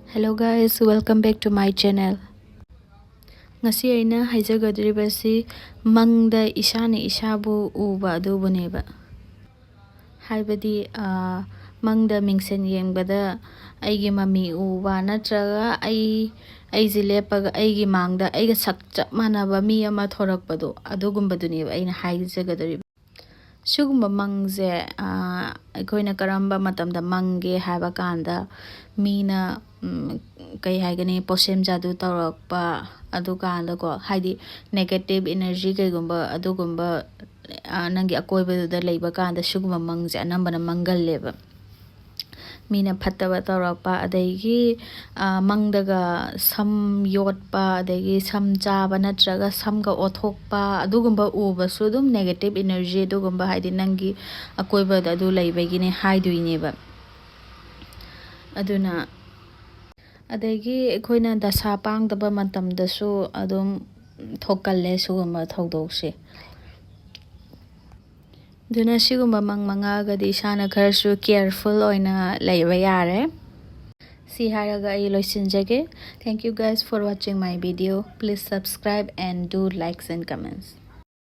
Hello guys, welcome back to my channel. Ngasi aina haijagadribasi mangda isana isabu uba adubuneba. Haibadi mangda mingsen yengbada aigi mami uba natraga aiji lepaga aigi mangda aiga shak chap manaba mi ama thorakpado adugumbaduneba aina haijagadriba. Sugumba mangze aikoina karamba matamda mange haiba kanda mina kai haigani posem jadu tawrakpa adukanda ko haidi negative energy kaigumba adugumba nangi akoibada leiba kanda sugumba mangze anambana mangalleba mina phattaba tawrakpa adagi mangdaga sam yotpa adagi sam chaba natraga samga othokpa adugumba ubasu dum negative energy adugumba haidi nangi akoibada adu leibagine haiduineba aduna adagi aikoina dasa pangdaba matamdasu adum thokalle sugumba thodokse duna sigumba mangagadi isana kharasu careful oina leiba yare si haraga ai loisinjage. Thank you guys for watching my video. Please subscribe and do likes and comments.